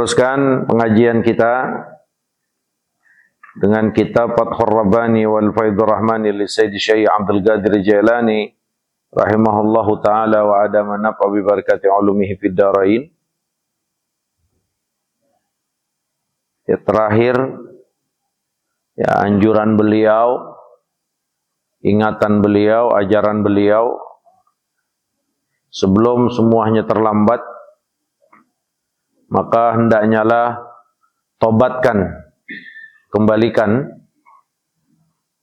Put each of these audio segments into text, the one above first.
meneruskan pengajian kita dengan kitab Fathur Rabbani wal Faidur Rahmani li Sayyid Syekh Abdul Qadir Jailani rahimahullahu taala wa adama naf'a bi barakati ulumihi fid dharain. Ya, terakhir ya, anjuran beliau, ingatan beliau, ajaran beliau sebelum semuanya terlambat, maka hendaknya lah tobatkan, kembalikan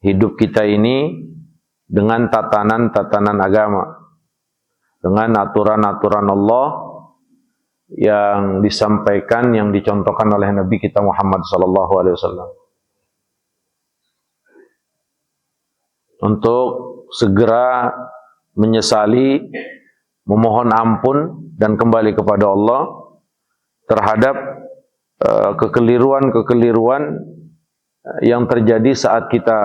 hidup kita ini dengan tatanan-tatanan agama, dengan aturan-aturan Allah yang disampaikan, yang dicontohkan oleh Nabi kita Muhammad SAW. Untuk segera menyesali, memohon ampun dan kembali kepada Allah terhadap kekeliruan-kekeliruan yang terjadi saat kita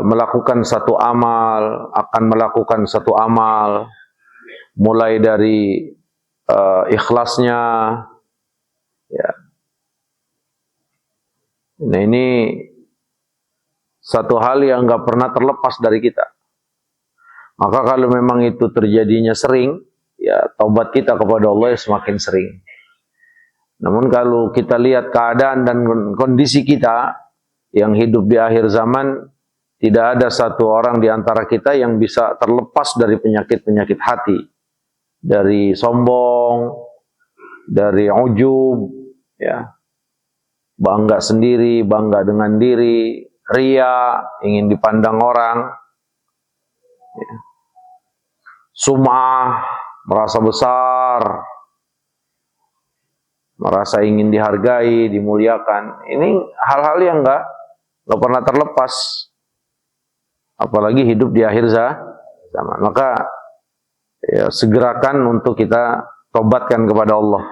melakukan satu amal, akan melakukan satu amal, mulai dari ikhlasnya, ya. Nah, ini satu hal yang nggak pernah terlepas dari kita. Maka kalau memang itu terjadinya sering, ya taubat kita kepada Allah semakin sering. Namun kalau kita lihat keadaan dan kondisi kita yang hidup di akhir zaman, tidak ada satu orang di antara kita yang bisa terlepas dari penyakit-penyakit hati. Dari sombong, dari ujub, ya, bangga sendiri, bangga dengan diri, ria, ingin dipandang orang, ya. Sum'ah, merasa besar, merasa ingin dihargai, dimuliakan. Ini hal-hal yang enggak pernah terlepas, apalagi hidup di akhir zaman. Maka ya, segerakan untuk kita tobatkan kepada Allah.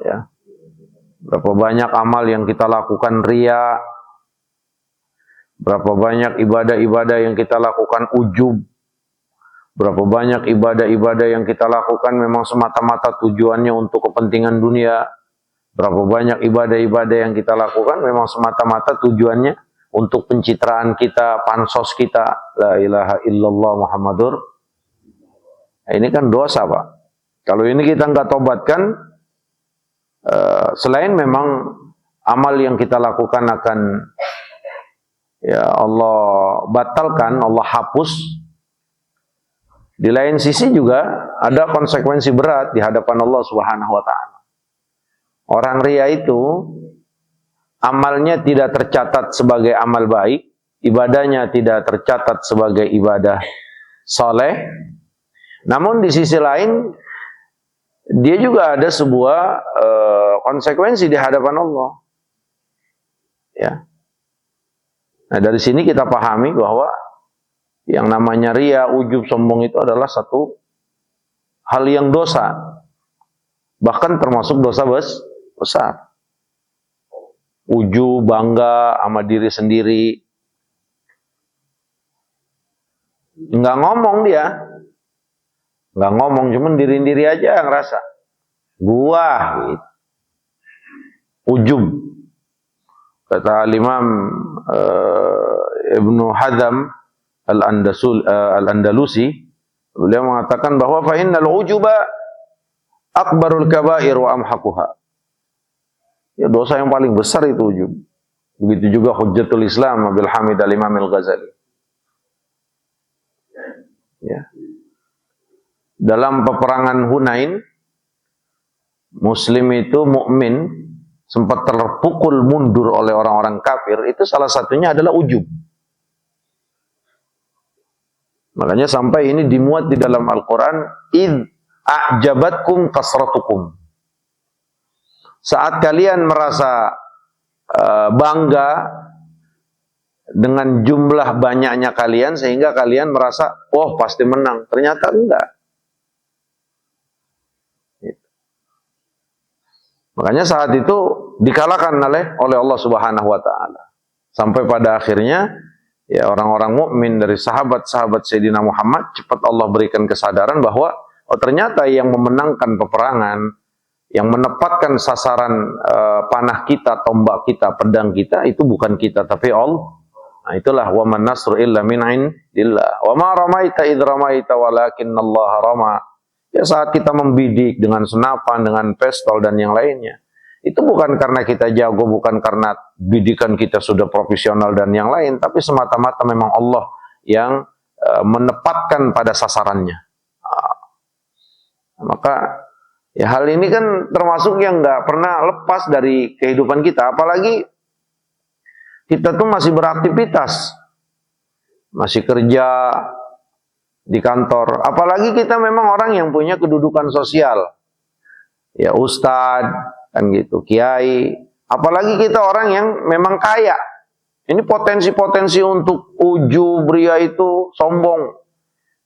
Ya. Berapa banyak amal yang kita lakukan ria, berapa banyak ibadah-ibadah yang kita lakukan ujub, berapa banyak ibadah-ibadah yang kita lakukan memang semata-mata tujuannya untuk kepentingan dunia. Berapa banyak ibadah-ibadah yang kita lakukan memang semata-mata tujuannya untuk pencitraan kita, pansos kita. La ilaha illallah Muhammadur. Nah, ini kan dosa, Pak. Kalau ini kita nggak tobatkan, selain memang amal yang kita lakukan akan ya Allah batalkan, Allah hapus, di lain sisi juga ada konsekuensi berat di hadapan Allah Subhanahu wa taala. Orang ria itu amalnya tidak tercatat sebagai amal baik, ibadahnya tidak tercatat sebagai ibadah soleh. Namun di sisi lain dia juga ada sebuah konsekuensi di hadapan Allah. Ya. Nah, dari sini kita pahami bahwa yang namanya ria, ujub, sombong itu adalah satu hal yang dosa. Bahkan termasuk dosa besar. Ujub, bangga sama diri sendiri. Enggak ngomong dia. Enggak ngomong, cuman diri-diri aja yang ngerasa. Gua gitu. Ujub. Kata Imam Ibnu Hazm Al-Andalusi, beliau mengatakan bahwa fa innal ujuba akbarul kabair wa amhaquha. Ya, dosa yang paling besar itu ujub. Begitu juga Hujjatul Islam Abil Hamid Al-Imam Al-Ghazali. Ya. Dalam peperangan Hunain, Muslim itu mukmin sempat terpukul mundur oleh orang-orang kafir, itu salah satunya adalah ujub. Makanya sampai ini dimuat di dalam Al-Quran, id a'jabatkum kasratukum. Saat kalian merasa bangga dengan jumlah banyaknya kalian, sehingga kalian merasa, oh pasti menang. Ternyata enggak. Makanya saat itu dikalahkan oleh Allah Subhanahu wa taala. Sampai pada akhirnya ya orang-orang mukmin dari sahabat-sahabat Sayyidina Muhammad cepat Allah berikan kesadaran bahwa oh ternyata yang memenangkan peperangan, Yang menempatkan sasaran panah kita, tombak kita, pedang kita itu bukan kita tapi Allah. Nah, itulah wa man nasru illa min indillah. Wa ma ramaita id ramaita walakinnallaha rama. Ya saat kita membidik dengan senapan, dengan pistol dan yang lainnya. Itu bukan karena kita jago, bukan karena bidikan kita sudah profesional dan yang lain, tapi semata-mata memang Allah yang menempatkan pada sasarannya. Maka ya hal ini kan termasuk yang nggak pernah lepas dari kehidupan kita. Apalagi kita tuh masih beraktivitas, masih kerja di kantor. Apalagi kita memang orang yang punya kedudukan sosial, ya ustadz kan gitu, kiai. Apalagi kita orang yang memang kaya. Ini potensi-potensi untuk ujub, ria itu sombong.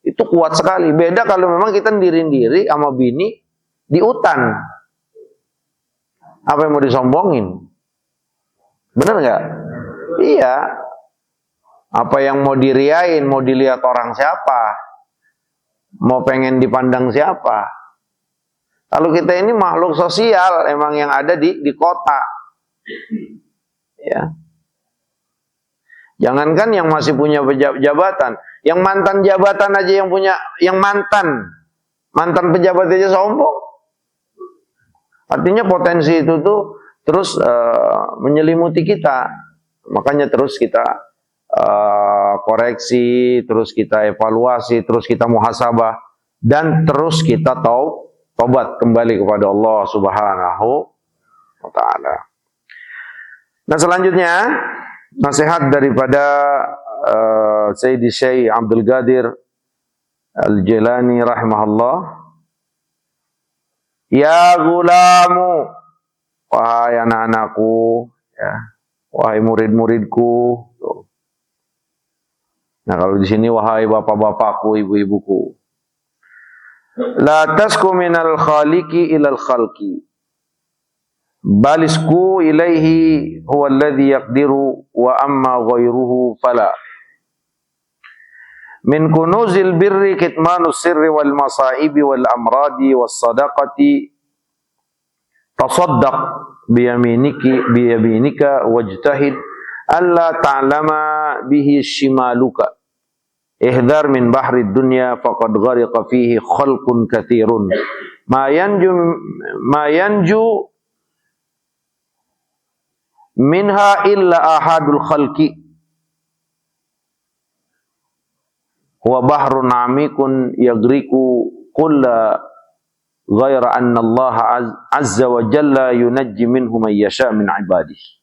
Itu kuat sekali. Beda kalau memang kita diri-diri sama bini di hutan. Apa yang mau disombongin? Bener nggak? Iya. Apa yang mau diriain, mau dilihat orang siapa? Mau pengen dipandang siapa? Kalau kita ini makhluk sosial, emang yang ada di kota. Ya. Jangankan yang masih punya jabatan, yang mantan jabatan aja yang punya, yang mantan pejabat aja sombong. Artinya potensi itu tuh terus menyelimuti kita. Makanya terus kita koreksi, terus kita evaluasi, terus kita muhasabah, dan terus kita tobat kembali kepada Allah Subhanahu wa ta'ala. Nah selanjutnya nasihat daripada Sayyidi Syekh Abdul Qadir Al-Jilani rahimahullah. Ya gulamu, wahai anak-anakku, ya, wahai murid-muridku. Nah kalau di sini wahai bapak-bapakku, ibu-ibuku. La tasku minal khaliqi ilal khalqi. Balisku ilaihi huwa alladhi yaqdiru wa amma ghairuhu fala. Min kunuzil birri kitmanus sirri wal masaibi wal amradi was sadaqati tasaddaq biyaminika wajtahid alla ta'lama bihi shimaluka. Ihdar min bahri dunya faqad ghariqa fihi khalqun katsirun ma yanju minha illa ahadul khalqi huwa bahrun amikun yagriku kulla ghaira anna Allah azza wa jalla yunajji minhu man yasha min ibadihi.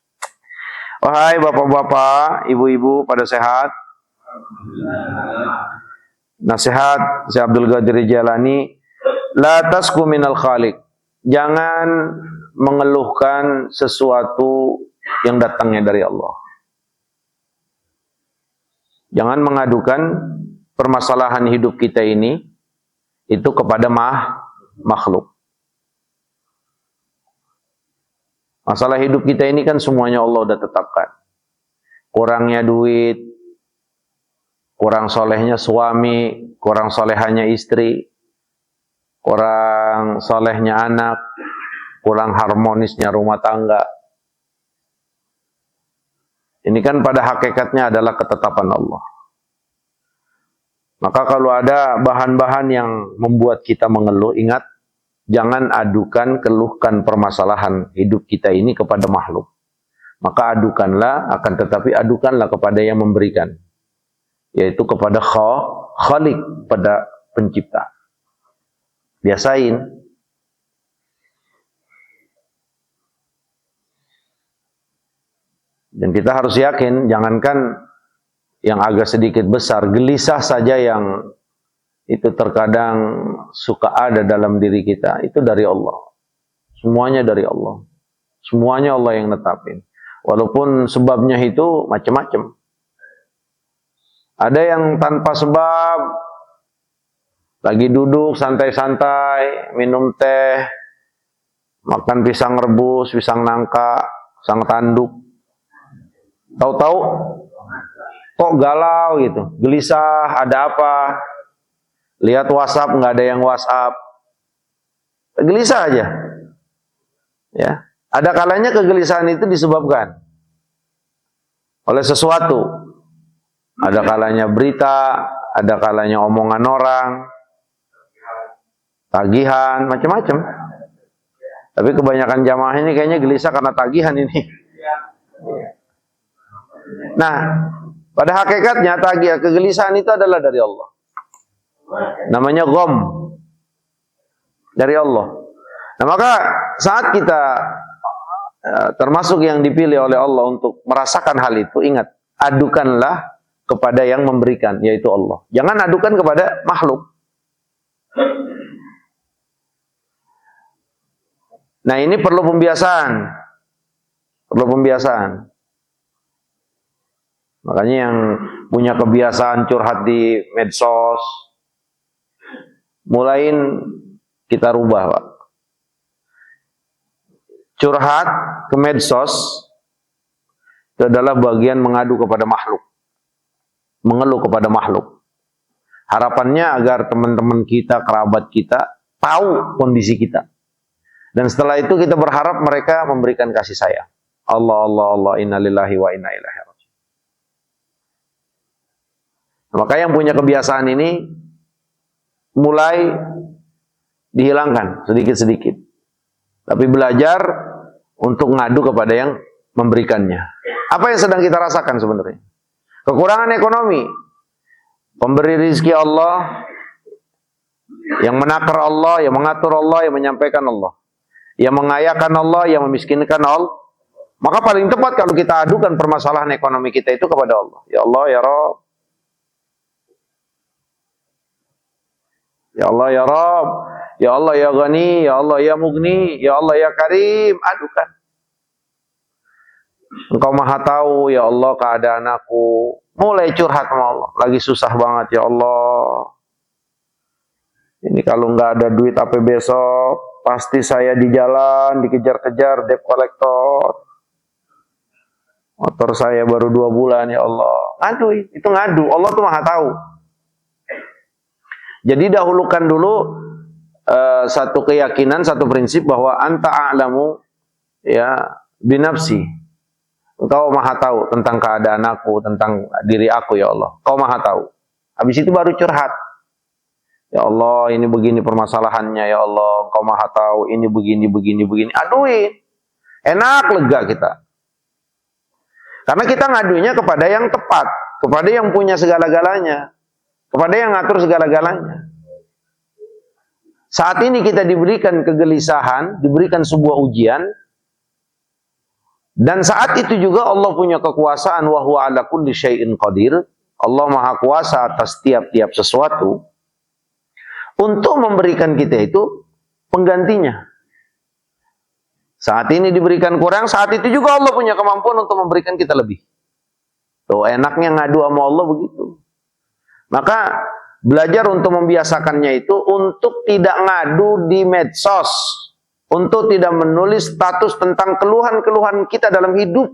Wahai bapak-bapak, ibu-ibu pada sehat. Nasihat Syekh Abdul Qadir Jalani, la tasku minal khaliq. Jangan mengeluhkan sesuatu yang datangnya dari Allah. Jangan mengadukan permasalahan hidup kita ini itu kepada makhluk. Masalah hidup kita ini kan semuanya Allah udah tetapkan. Kurangnya duit, kurang solehnya suami, kurang solehanya istri, kurang solehnya anak, kurang harmonisnya rumah tangga. Ini kan pada hakikatnya adalah ketetapan Allah. Maka kalau ada bahan-bahan yang membuat kita mengeluh, ingat, jangan adukan, keluhkan permasalahan hidup kita ini kepada makhluk. Maka adukanlah, akan tetapi adukanlah kepada yang memberikan. Yaitu kepada Khaliq, pada pencipta. Biasain. Dan kita harus yakin, jangankan yang agak sedikit besar, gelisah saja yang itu terkadang suka ada dalam diri kita, itu dari Allah. Semuanya dari Allah. Semuanya Allah yang netapin. Walaupun sebabnya itu macam-macam. Ada yang tanpa sebab, lagi duduk santai-santai, minum teh, makan pisang rebus, pisang nangka, pisang tanduk. Tahu-tahu kok galau gitu, gelisah, ada apa? Lihat WhatsApp, nggak ada yang WhatsApp, gelisah aja. Ya, ada kalanya kegelisahan itu disebabkan oleh sesuatu. Ada kalanya berita, ada kalanya omongan orang, tagihan, macam-macam. Tapi kebanyakan jamaah ini kayaknya gelisah karena tagihan ini. Nah, pada hakikatnya kegelisahan itu adalah dari Allah. Namanya gham. Dari Allah. Nah, maka saat kita termasuk yang dipilih oleh Allah untuk merasakan hal itu, ingat, adukanlah kepada yang memberikan, yaitu Allah. Jangan adukan kepada makhluk. Nah, ini perlu pembiasaan. Perlu pembiasaan. Makanya yang punya kebiasaan curhat di medsos, mulain kita rubah, Pak. Curhat ke medsos itu adalah bagian mengadu kepada makhluk. Mengeluh kepada makhluk. Harapannya agar teman-teman kita, kerabat kita tahu kondisi kita. Dan setelah itu kita berharap mereka memberikan kasih sayang. Allah, Allah, Allah, inna lillahi wa inna ilaihi raji'un. Maka yang punya kebiasaan ini mulai dihilangkan sedikit-sedikit. Tapi belajar untuk ngadu kepada yang memberikannya. Apa yang sedang kita rasakan sebenarnya? Kekurangan ekonomi. Pemberi rizki Allah, yang menakar Allah, yang mengatur Allah, yang menyampaikan Allah. Yang mengayakan Allah, yang memiskinkan Allah. Maka paling tepat kalau kita adukan permasalahan ekonomi kita itu kepada Allah. Ya Allah, ya Rabb. Ya Allah, ya Rabb. Ya Allah, ya Ghani. Ya Allah, ya Mugni. Ya Allah, ya Karim. Adukan. Engkau maha tahu, ya Allah, keadaan aku. Mulai curhat sama Allah. Lagi susah banget, ya Allah. Ini kalau nggak ada duit apa besok, pasti saya di jalan, dikejar-kejar debt collector. Motor saya baru 2 bulan, ya Allah. Ngadu, itu ngadu. Allah tuh maha tahu. Jadi dahulukan dulu satu keyakinan, satu prinsip bahwa anta a'lamu ya binafsi. Engkau maha tahu tentang keadaan aku, tentang diri aku, ya Allah. Kau maha tahu. Habis itu baru curhat. Ya Allah, ini begini permasalahannya, ya Allah. Engkau maha tahu, ini begini, begini, begini. Aduin. Enak, lega kita. Karena kita ngadunya kepada yang tepat. Kepada yang punya segala-galanya. Kepada yang ngatur segala-galanya. Saat ini kita diberikan kegelisahan, diberikan sebuah ujian. Dan saat itu juga Allah punya kekuasaan, wa huwa ala kulli syai'in qadir. Allah maha kuasa atas tiap-tiap sesuatu. Untuk memberikan kita itu penggantinya. Saat ini diberikan kurang, saat itu juga Allah punya kemampuan untuk memberikan kita lebih. Tuh enaknya ngadu sama Allah begitu. Maka belajar untuk membiasakannya itu untuk tidak ngadu di medsos. Untuk tidak menulis status tentang keluhan-keluhan kita dalam hidup.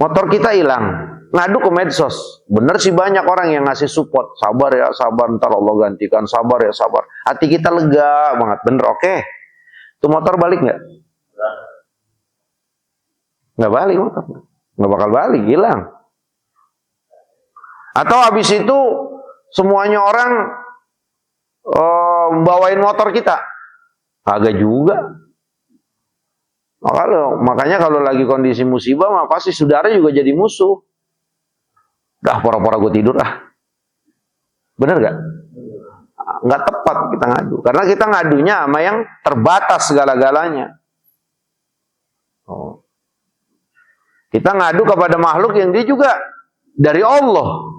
Motor kita hilang, ngadu ke medsos. Bener sih banyak orang yang ngasih support. Sabar ya, sabar, ntar Allah gantikan. Sabar ya, sabar. Hati kita lega banget, bener, oke. Itu motor balik nggak? Nggak balik motor. Nggak bakal balik, hilang. Atau habis itu semuanya orang bawain motor kita. Agak juga. Makanya kalau lagi kondisi musibah, mah pasti saudara juga jadi musuh. Dah pura-pura gue tidur ah. Bener gak? Nggak tepat kita ngadu. Karena kita ngadunya sama yang terbatas segala-galanya. Oh. Kita ngadu kepada makhluk yang dia juga dari Allah.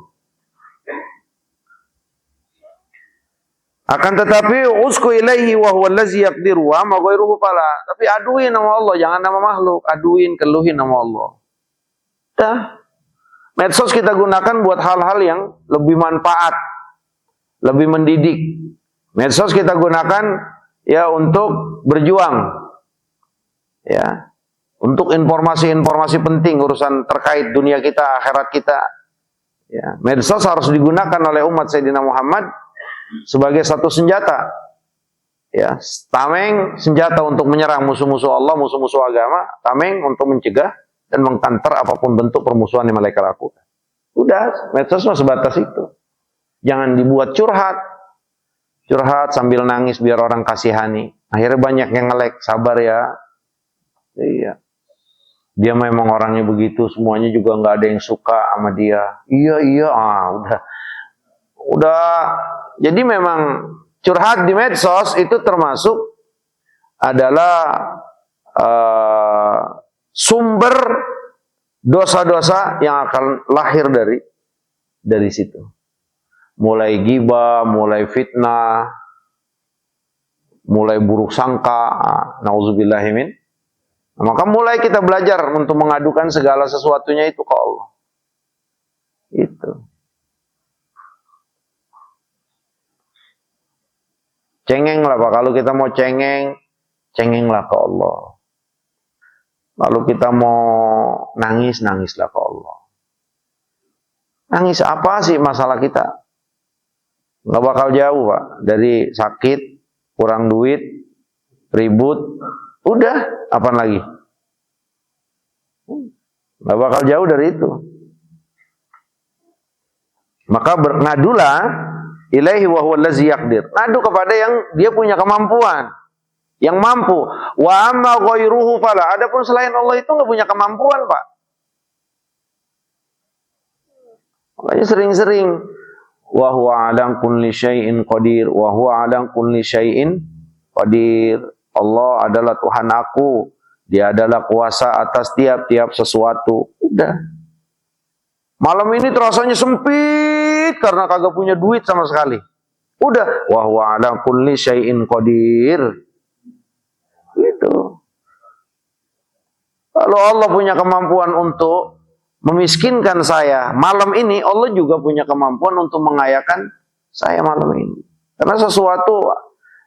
Akan tetapi usku ilaihi wa huwa allazi yaqdiru wa ma ghairuhu fala. Tapi aduin nama Allah, jangan nama makhluk. Aduin, keluhin nama Allah. Dah. Medsos kita gunakan buat hal-hal yang lebih manfaat, lebih mendidik. Medsos kita gunakan ya untuk berjuang. Ya. Untuk informasi-informasi penting urusan terkait dunia kita, akhirat kita. Ya. Medsos harus digunakan oleh umat Sayyidina Muhammad sebagai satu senjata, Ya, tameng senjata untuk menyerang musuh-musuh Allah, musuh-musuh agama, tameng untuk mencegah dan mengkanter apapun bentuk permusuhan yang mereka lakukan. Udah, medsos mah sebatas itu. Jangan dibuat curhat. Curhat sambil nangis biar orang kasihani. Akhirnya banyak yang ngelek, sabar ya. Iya. Dia memang orangnya begitu, semuanya juga nggak ada yang suka sama dia. Iya, udah. Udah, jadi memang curhat di medsos itu termasuk adalah sumber dosa-dosa yang akan lahir dari situ. Mulai ghibah, mulai fitnah, mulai buruk sangka, nauzubillahimin. Maka mulai kita belajar untuk mengadukan segala sesuatunya itu ke Allah. Itu. Cengeng lah Pak, kalau kita mau cengeng, cengenglah ke Allah. Lalu kita mau nangis, nangislah ke Allah. Nangis apa sih masalah kita? Nggak bakal jauh Pak, dari sakit, kurang duit, ribut, udah, apa lagi? Nggak bakal jauh dari itu. Maka bernadulah ilaihi wa huwa allazi yaqdir. Ngadu kepada yang dia punya kemampuan, yang mampu. Wa amma ghairuhu fala. Adapun selain Allah itu enggak punya kemampuan, Pak. Makanya sering-sering wa huwa 'ala kulli syai'in qadir, wa huwa 'ala kulli syai'in qadir. Allah adalah Tuhan aku. Dia adalah kuasa atas tiap-tiap sesuatu. Udah. Malam ini terasanya sempit karena kagak punya duit sama sekali. Udah, wa huwa 'ala kulli syai'in qadir. Gitu. Kalau Allah punya kemampuan untuk memiskinkan saya malam ini, Allah juga punya kemampuan untuk mengayakan saya malam ini. Karena sesuatu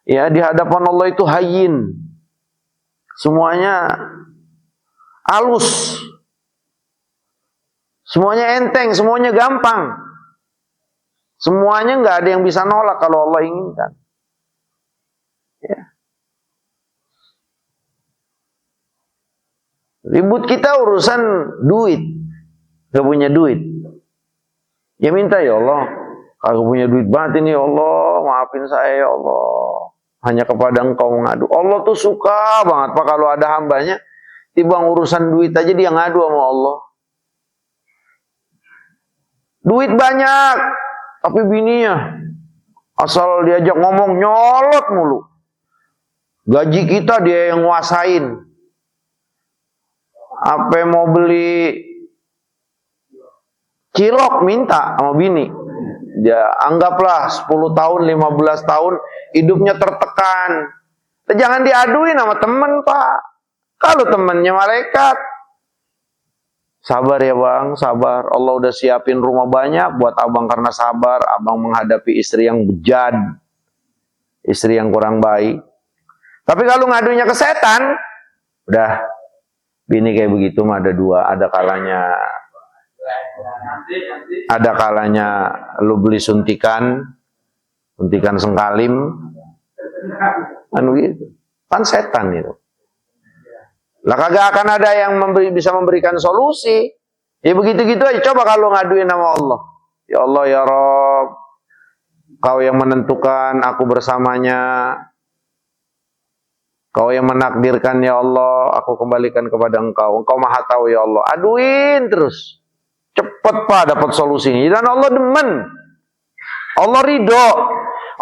ya di hadapan Allah itu hayyin. Semuanya halus. Semuanya enteng, semuanya gampang. Semuanya nggak ada yang bisa nolak kalau Allah inginkan. Ya. Ribut kita urusan duit, nggak punya duit. Ya minta ya Allah, kalau punya duit banget ini ya Allah, maafin saya ya Allah. Hanya kepada Engkau mengadu. Allah tuh suka banget Pak kalau ada hambanya, timbang urusan duit aja dia ngadu sama Allah. Duit banyak, tapi bininya asal diajak ngomong nyolot mulu. Gaji kita dia yang nguasain. Apa mau beli cilok minta sama bini. Ya anggaplah 10 tahun, 15 tahun hidupnya tertekan. Jangan diaduin sama temen Pak. Kalau temennya malaikat, sabar ya bang, sabar. Allah udah siapin rumah banyak buat abang karena sabar. Abang menghadapi istri yang bejat, istri yang kurang baik. Tapi kalau ngadunya ke setan, udah, bini kayak begitu mah ada dua. Ada kalanya lu beli suntikan sengkalim, kan begitu. Kan setan itu. Lah kagak akan ada yang bisa memberikan solusi. Ya begitu-gitu aja. Coba kalau ngaduin sama Allah. Ya Allah ya Rabb, Kau yang menentukan aku bersamanya. Kau yang menakdirkan ya Allah, aku kembalikan kepada Engkau. Engkau Maha tahu ya Allah. Aduin terus. Cepet Pak dapat solusinya. Dan Allah demen. Allah ridho.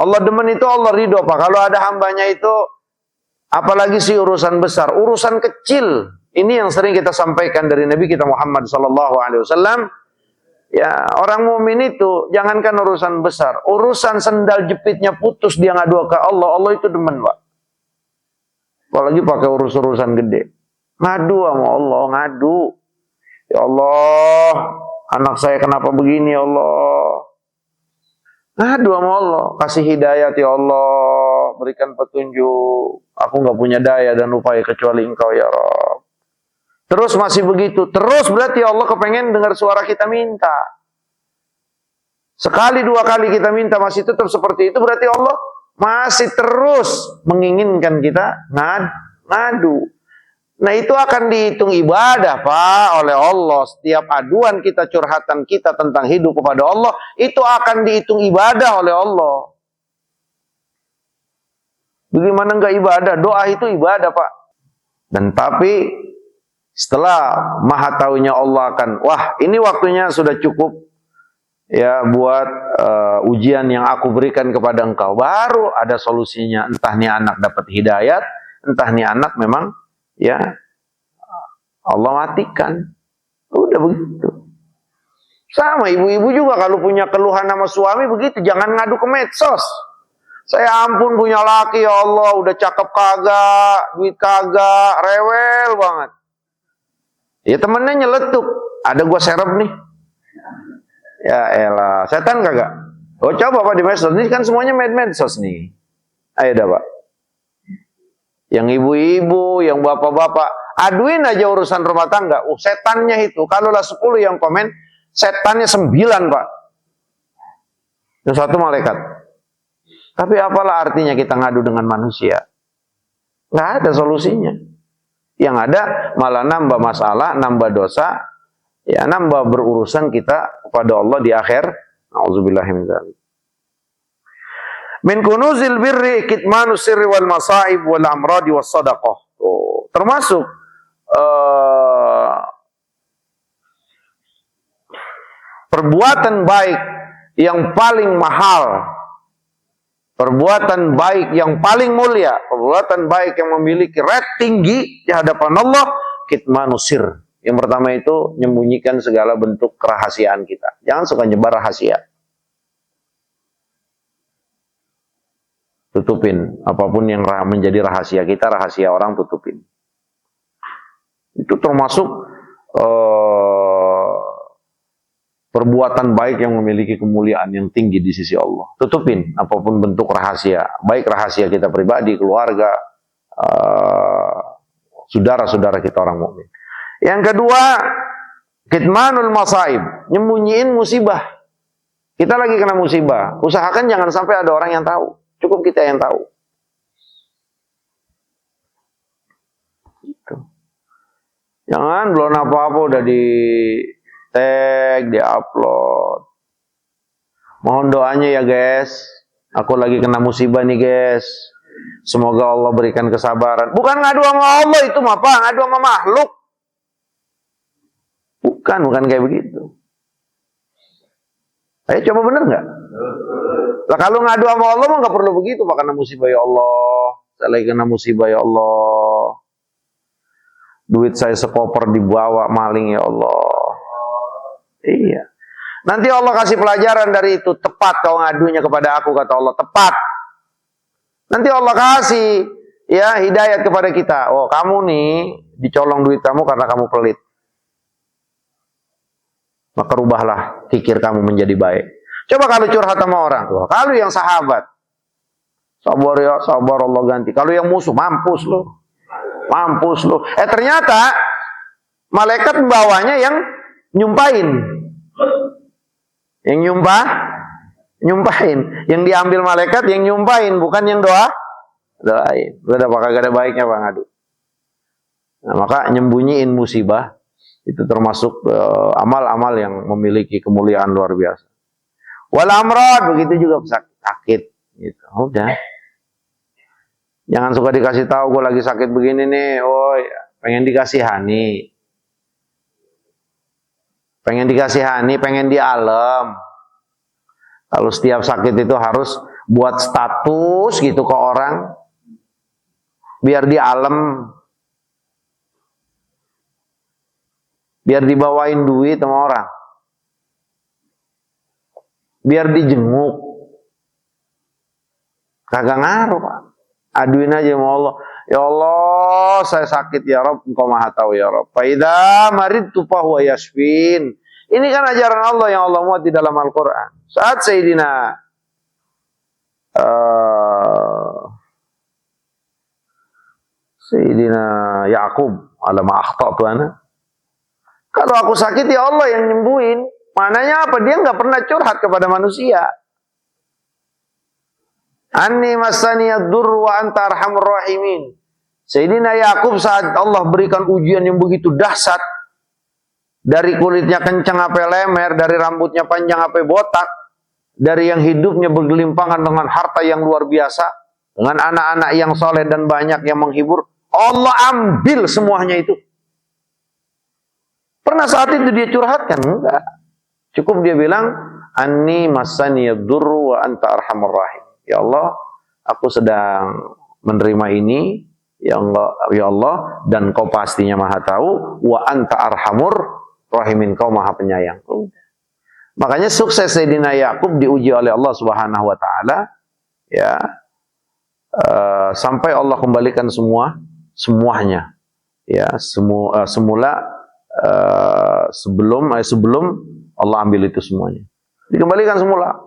Allah demen itu Allah ridho Pak. Kalau ada hambanya itu, apalagi sih urusan besar, urusan kecil. Ini yang sering kita sampaikan dari Nabi kita Muhammad SAW. Ya, orang mukmin itu jangankan urusan besar, urusan sendal jepitnya putus dia ngadu ke Allah, Allah itu demen Pak. Apalagi pakai urusan gede. Ngadu sama Allah, ngadu. Ya Allah, anak saya kenapa begini ya Allah. Ngadu sama Allah, kasih hidayat ya Allah, berikan petunjuk. Aku nggak punya daya dan upaya kecuali Engkau ya Rabb. Terus masih begitu, terus berarti Allah kepengen dengar suara kita minta. Sekali dua kali kita minta masih tetap seperti itu, berarti Allah masih terus menginginkan kita ngadu. Nah itu akan dihitung ibadah Pak oleh Allah. Setiap aduan kita, curhatan kita tentang hidup kepada Allah, itu akan dihitung ibadah oleh Allah. Bagaimana enggak ibadah? Doa itu ibadah Pak. Dan tapi setelah maha taunya Allah akan, wah ini waktunya sudah cukup ya buat ujian yang aku berikan kepada engkau. Baru ada solusinya. Entah nih anak dapat hidayat, entah nih anak memang ya Allah matikan. Udah begitu. Sama ibu-ibu juga kalau punya keluhan sama suami begitu, jangan ngadu ke medsos. Saya ampun punya laki ya Allah, udah cakep kagak, duit kagak, rewel banget. Ya temennya nyeletuk, ada gua serep nih. Ya elah, setan kagak? Oh coba Pak di medsos, ini kan semuanya medsos nih. Ayo dah Pak. Yang ibu-ibu, yang bapak-bapak, aduin aja urusan rumah tangga. Setannya itu, kalau lah 10 yang komen, setannya 9 Pak. Yang satu malaikat. Tapi apalah artinya kita ngadu dengan manusia? Nggak ada solusinya. Yang ada malah nambah masalah, nambah dosa, ya nambah berurusan kita kepada Allah di akhir. Auzubillahi min dzalik. Min kunuzil birri kitmanus sirri wal masaib wal amradi was sadaqah. Termasuk perbuatan baik yang paling mahal, perbuatan baik yang paling mulia, perbuatan baik yang memiliki rate tinggi di hadapan Allah, kitmanus sir. Yang pertama itu menyembunyikan segala bentuk kerahasiaan kita. Jangan suka nyebar rahasia. Tutupin apapun yang menjadi rahasia kita, rahasia orang tutupin. Itu termasuk perbuatan baik yang memiliki kemuliaan yang tinggi di sisi Allah. Tutupin apapun bentuk rahasia, baik rahasia kita pribadi, keluarga, saudara-saudara kita orang mukmin. Yang kedua, kitmanul masaib, nyembunyiin musibah. Kita lagi kena musibah, usahakan jangan sampai ada orang yang tahu. Cukup kita yang tahu. Gitu. Jangan belum apa-apa udah di tag, di upload. Mohon doanya ya guys. Aku lagi kena musibah nih guys. Semoga Allah berikan kesabaran. Bukan ngadu sama Allah itu mah Pak, ngadu sama makhluk. Bukan kayak begitu. Ayo coba bener nggak? Lah kalau ngadu sama Allah mah nggak perlu begitu Pak, karena musibah ya Allah. Saya lagi kena musibah ya Allah. Duit saya sekoper dibawa maling ya Allah. Iya. Nanti Allah kasih pelajaran dari itu. Tepat kau ngadunya kepada aku, kata Allah. Tepat. Nanti Allah kasih ya hidayat kepada kita. Oh kamu nih dicolong duit kamu karena kamu pelit. Maka rubahlah pikir kamu menjadi baik. Coba kalau curhat sama orang. Kalau yang sahabat. Sabar ya, sabar Allah ganti. Kalau yang musuh, mampus lo. Mampus lo. Ternyata malaikat bawahnya yang nyumpahin. Yang nyumpahin. Yang diambil malaikat yang nyumpahin, bukan yang doain. Udah apa kagak ada baiknya Bang Adu. Nah, maka nyembunyiin musibah itu termasuk amal-amal yang memiliki kemuliaan luar biasa. Wal amrad, begitu juga sakit gitu. Udah. Jangan suka dikasih tahu gue lagi sakit begini nih. Oh, ya. Pengen dikasihani. Pengen dialem. Kalau setiap sakit itu harus buat status gitu ke orang biar dialem. Biar dibawain duit sama orang. Biar dijenguk. Kagak ngaruh Pak. Aduin aja sama Allah. Ya Allah, saya sakit ya Rabb, Engkau Maha tahu ya Rabb. Fa idza maridtu fa huwa yashfin. Ini kan ajaran Allah yang Allah muat di dalam Al-Qur'an. Saat Sayyidina Ya'qub alama akhtatu ana. Kalau aku sakit ya Allah yang nyembuhin. Mananya apa? Dia nggak pernah curhat kepada manusia. Anni masaniyad durru wa anta arhamur rahimin. Sayyidina Yakub saat Allah berikan ujian yang begitu dahsyat, dari kulitnya kencang sampai lemer, dari rambutnya panjang sampai botak, dari yang hidupnya bergelimpangan dengan harta yang luar biasa, dengan anak-anak yang soleh dan banyak yang menghibur, Allah ambil semuanya itu. Pernah saat itu dia curhatkan? Enggak. Cukup dia bilang, Anni masaniyad durru wa anta arhamur rahim. Ya Allah, aku sedang menerima ini, ya Allah, dan kau pastinya maha tahu, wa anta arhamur rahimin, kau maha penyayang. Makanya sukses Sayyidina Yakub diuji oleh Allah Subhanahu wa taala, ya. Sampai Allah kembalikan semuanya. Ya, semula sebelum Allah ambil itu semuanya. Dikembalikan semula.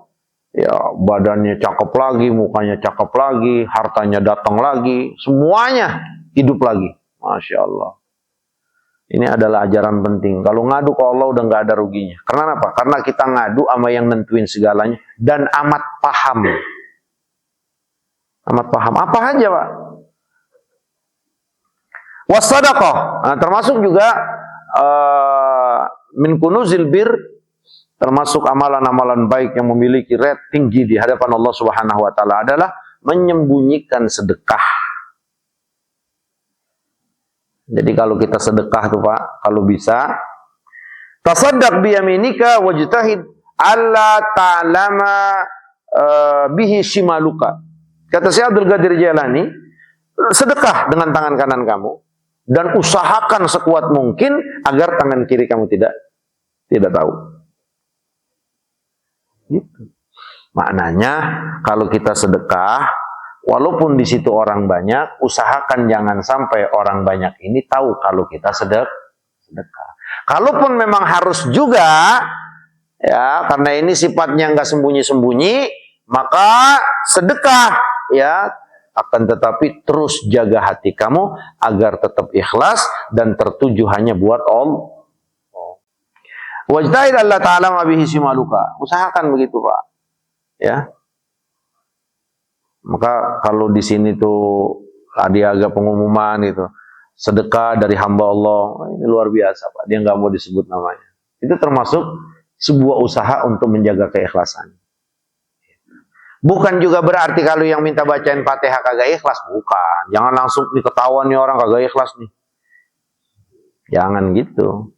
Ya, badannya cakep lagi, mukanya cakep lagi, hartanya datang lagi, semuanya hidup lagi. Masya Allah. Ini adalah ajaran penting. Kalau ngadu ke Allah udah nggak ada ruginya. Karena apa? Karena kita ngadu sama yang nentuin segalanya dan amat paham. Amat paham. Apa aja, Pak? Wassadaqah. Nah, termasuk juga min kunuzil bir, termasuk amalan-amalan baik yang memiliki rate tinggi di hadapan Allah Subhanahu wa taala adalah menyembunyikan sedekah. Jadi kalau kita sedekah tuh Pak, kalau bisa tasaddaq bi yaminika wajtahid alla ta'lama bihi shimaluka. Kata Syekh Abdul Qadir Jailani, sedekah dengan tangan kanan kamu dan usahakan sekuat mungkin agar tangan kiri kamu tidak tahu. Gitu. Maknanya kalau kita sedekah, walaupun di situ orang banyak, usahakan jangan sampai orang banyak ini tahu kalau kita sedekah. Kalaupun memang harus juga, ya, karena ini sifatnya nggak sembunyi-sembunyi, maka sedekah, ya, akan tetapi terus jaga hati kamu agar tetap ikhlas dan tertuju hanya buat Allah. Wajtahid Allah Ta'ala ma bihi shimaluka. Usahakan begitu, Pak. Ya. Maka kalau di sini tuh ada agak pengumuman gitu, sedekah dari hamba Allah, ini luar biasa, Pak. Dia nggak mau disebut namanya. Itu termasuk sebuah usaha untuk menjaga keikhlasan. Bukan juga berarti kalau yang minta bacain Fatihah kagak ikhlas, bukan. Jangan langsung diketahuan nih orang kagak ikhlas nih. Jangan gitu.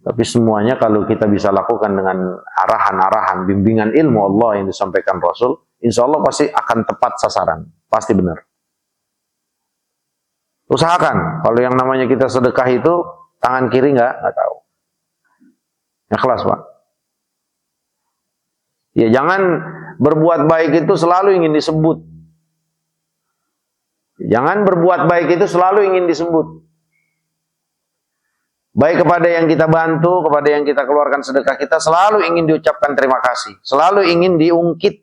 Tapi semuanya kalau kita bisa lakukan dengan arahan-arahan, bimbingan ilmu Allah yang disampaikan Rasul, insya Allah pasti akan tepat sasaran. Pasti benar. Usahakan. Kalau yang namanya kita sedekah itu, tangan kiri nggak tahu. Ikhlas, Pak. Ya jangan berbuat baik itu selalu ingin disebut. Jangan berbuat baik itu selalu ingin disebut. Baik kepada yang kita bantu, kepada yang kita keluarkan sedekah kita, selalu ingin diucapkan terima kasih. Selalu ingin diungkit.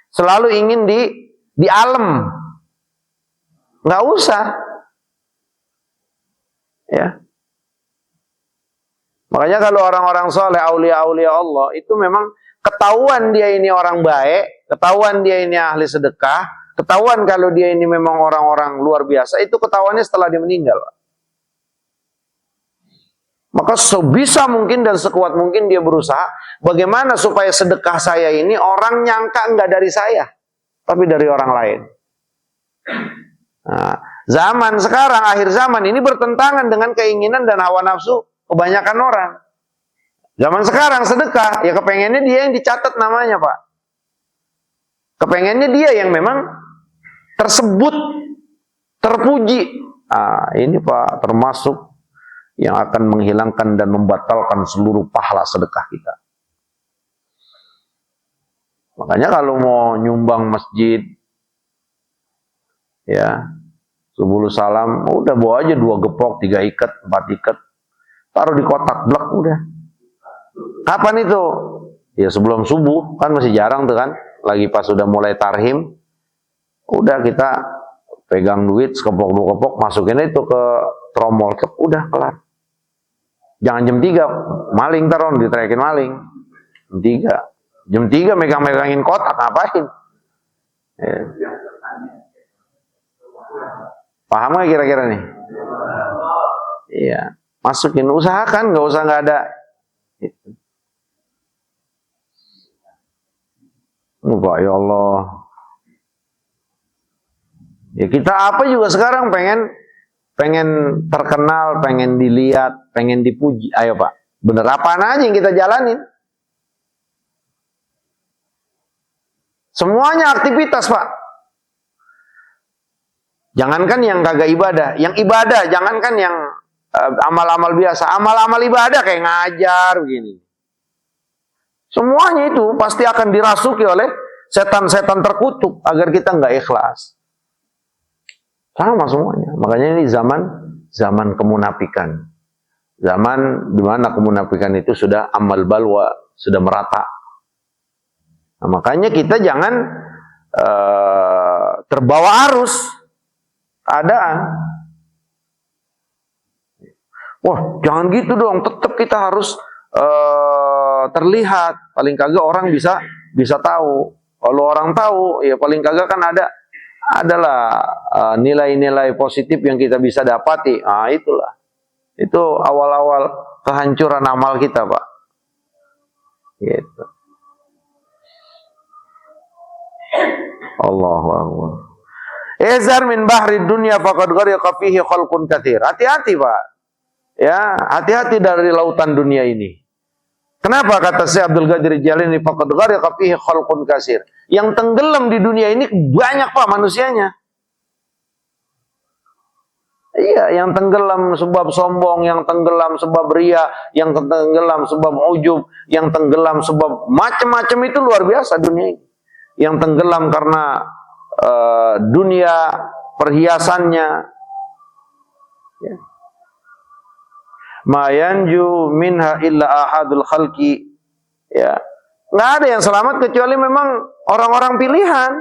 Selalu ingin di alam. Nggak usah. Ya. Makanya kalau orang-orang soleh, aulia-aulia Allah, itu memang ketahuan dia ini orang baik, ketahuan dia ini ahli sedekah, ketahuan kalau dia ini memang orang-orang luar biasa, itu ketahuannya setelah dia meninggal. Maka sebisa mungkin dan sekuat mungkin dia berusaha bagaimana supaya sedekah saya ini orang nyangka enggak dari saya, tapi dari orang lain. Nah, zaman sekarang, akhir zaman ini bertentangan dengan keinginan dan hawa nafsu kebanyakan orang. Zaman sekarang sedekah, ya kepengennya dia yang dicatat namanya, Pak. Kepengennya dia yang memang tersebut, terpuji. Nah, ini Pak, termasuk yang akan menghilangkan dan membatalkan seluruh pahala sedekah kita. Makanya kalau mau nyumbang masjid, ya, subuh salam, udah bawa aja 2 gepok, 3 ikat, 4 ikat, taruh di kotak, blek, udah. Kapan itu? Ya sebelum subuh, kan masih jarang tuh kan, lagi pas sudah mulai tarhim, udah kita pegang duit, sekepok 2 kepok, masukin itu ke tromol, udah kelar. Jangan jam 3, maling taruh, diteriakin maling. Jam 3 megang-megangin kotak, ngapain? Ya. Paham nggak kira-kira nih? Iya, masukin, usahakan, nggak usah nggak ada. Enggak, ya Allah. Ya kita apa juga sekarang pengen terkenal, pengen dilihat, pengen dipuji. Ayo Pak, bener apaan aja yang kita jalanin? Semuanya aktivitas Pak. Jangankan yang kagak ibadah, yang ibadah, jangankan yang amal-amal biasa, amal-amal ibadah kayak ngajar begini. Semuanya itu pasti akan dirasuki oleh setan-setan terkutuk agar kita nggak ikhlas. Sama semuanya. Makanya ini zaman kemunafikan. Zaman di mana kemunafikan itu sudah amal balwa, sudah merata. Nah, makanya kita jangan terbawa arus keadaan. Wah, jangan gitu dong. Tetap kita harus terlihat. Paling kagak orang bisa tahu. Kalau orang tahu, ya paling kagak kan adalah nilai-nilai positif yang kita bisa dapati. Ah, itulah. Itu awal-awal kehancuran amal kita, Pak. Gitu. Allahu Akbar. Izar min bahri dunya faqad ghariqa fihi khalqun katsir. Hati-hati, Pak. Ya, hati-hati dari lautan dunia ini. Kenapa kata Syekh Abdul Qadir Jalani faqad ghariqa fihi khalqun katsir? Yang tenggelam di dunia ini banyak Pak manusianya. Iya, yang tenggelam sebab sombong, yang tenggelam sebab ria, yang tenggelam sebab ujub, yang tenggelam sebab macam-macam, itu luar biasa dunia ini. Yang tenggelam karena dunia perhiasannya. Ya. Ma yanju minha illa ahadul khalqi. Ya. Nggak ada yang selamat kecuali memang orang-orang pilihan.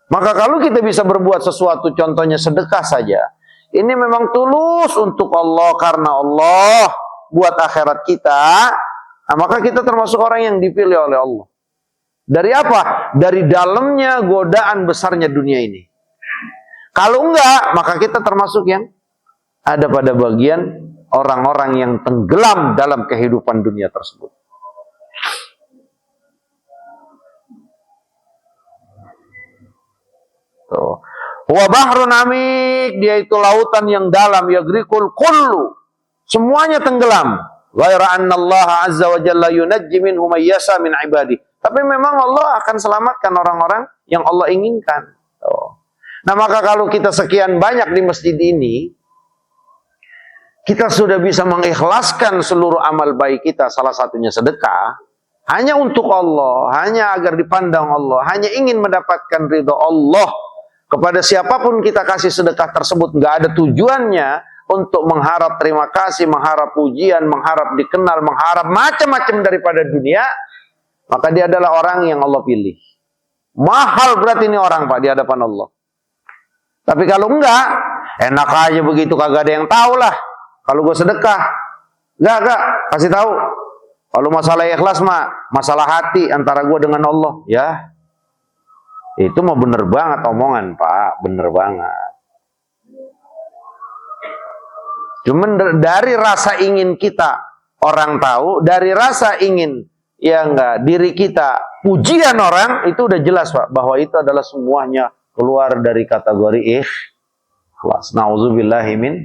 Maka kalau kita bisa berbuat sesuatu, contohnya sedekah saja, ini memang tulus untuk Allah, karena Allah buat akhirat kita, nah maka kita termasuk orang yang dipilih oleh Allah. Dari apa? Dari dalamnya godaan besarnya dunia ini. Kalau enggak, maka kita termasuk yang ada pada bagian orang-orang yang tenggelam dalam kehidupan dunia tersebut. Wa bahrun amik, dia itu lautan yang dalam, yagrikul kullu, semuanya tenggelam. Ghaira anna Allah azza wa jalla yunajji minhu may yasha min ibadi. Tapi memang Allah akan selamatkan orang-orang yang Allah inginkan. Nah, maka kalau kita sekian banyak di masjid ini, kita sudah bisa mengikhlaskan seluruh amal baik kita, salah satunya sedekah, hanya untuk Allah, hanya agar dipandang Allah, hanya ingin mendapatkan ridha Allah. Kepada siapapun kita kasih sedekah tersebut, nggak ada tujuannya untuk mengharap terima kasih, mengharap pujian, mengharap dikenal, mengharap macam-macam daripada dunia, maka dia adalah orang yang Allah pilih. Mahal berarti ini orang Pak di hadapan Allah. Tapi kalau enggak, enak aja begitu, kagak ada yang tahu lah. Kalau gue sedekah, enggak, kasih tahu. Kalau masalah ikhlas mah, masalah hati antara gue dengan Allah, ya. Itu mah bener banget omongan Pak, bener banget. Cuman dari rasa ingin kita orang tahu, dari rasa ingin ya enggak diri kita pujian orang, itu udah jelas Pak bahwa itu adalah semuanya keluar dari kategori ikhlas. Nauzubillahi min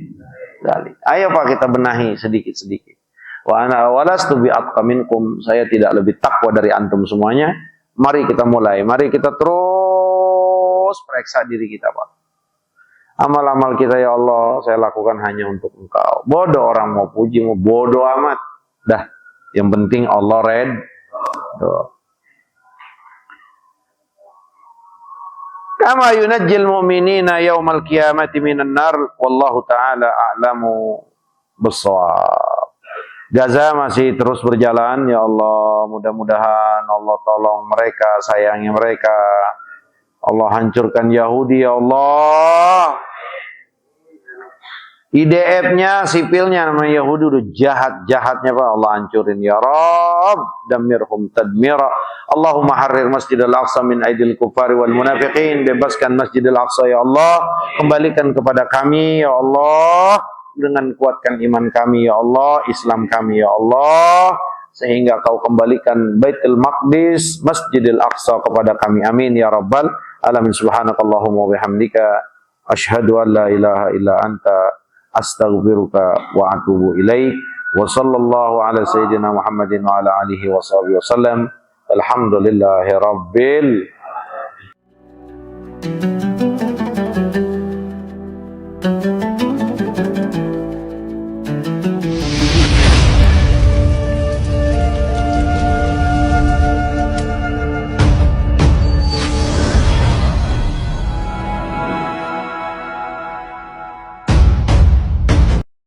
dzalik. Ayo Pak kita benahi sedikit-sedikit. Wa ana walastu bi atqaminkum, saya tidak lebih takwa dari antum semuanya. Mari kita mulai, mari kita terus periksa diri kita Pak. Amal-amal kita ya Allah, saya lakukan hanya untuk Engkau. Bodoh orang mau puji, mau bodoh amat. Dah, yang penting Allah red. Kama yunajjil mu'minina yaumal qiyamati minan nar, wallahu ta'ala a'lamu bissawab. Gaza masih terus berjalan, ya Allah, mudah-mudahan Allah tolong mereka, sayangi mereka. Allah hancurkan Yahudi, ya Allah. IDF-nya, sipilnya namanya Yahudi udah jahat-jahatnya Pak, Allah hancurin ya Rabb, damirhum tadmira. Allahumma harrir Masjidil Aqsa min aidil kufari wal munafiqin, bebaskan Masjidil Aqsa ya Allah, kembalikan kepada kami ya Allah, dengan kuatkan iman kami ya Allah, Islam kami ya Allah, sehingga kau kembalikan Baitul Maqdis, Masjidil Aqsa kepada kami, amin ya Rabbal alamin. Subhanakallahumma wa bihamdika asyhadu an la ilaha illa anta astaghfiruka wa atubu ilaik. Wa sallallahu ala sayyidina Muhammadin wa ala alihi wa sahbihi wasallam. Alhamdulillahi rabbil